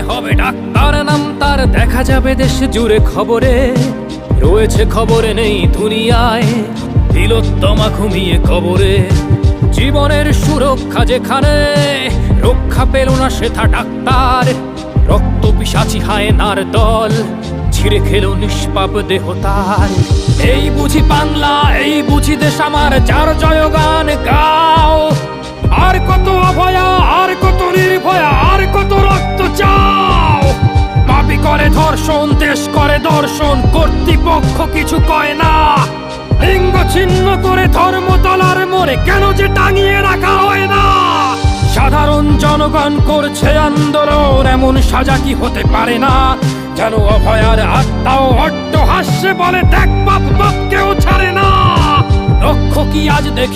হবে ডাক্তার নাম তার, দেখা যাবে দেশ জুড়ে খবরে, রয়েছে খবরে নেই দুনিয়ায়, তিলোত্তমা ঘুমিয়ে কবরে। জীবনের সুরক্ষা যেখানে, রক্ষা পেল না সেথা ডাক্তার, রক্ত পিশাচি হায়নার দল ছিঁড়ে খেলো নিষ্পাপ দেহ তার। এই বুঝি বাংলা, এই বুঝি দেশ আমার, যার জয়গান গাও। আর কত অভয়া, আর কত নির্ভয়া, আর কত রক্ত চাও। পাপী করে ধর্ষণ, দেশ করে দর্শন, কর্তৃপক্ষ কিছু কয় না। লিঙ্গ ছিন্ন করে ধর্মতলার মোড়ে কেন যে টাঙিয়ে রাখা হয় না। সাধারণ জনগণ করছে আন্দোলন, এমন সাজা কি হতে পারে না। যেন অভয়ার আত্মাও অট্ট হাস্যে বলে, দেখ বাপ বাপ কেউ ছাড়ে না। লক্ষ্য কি আজ দেখি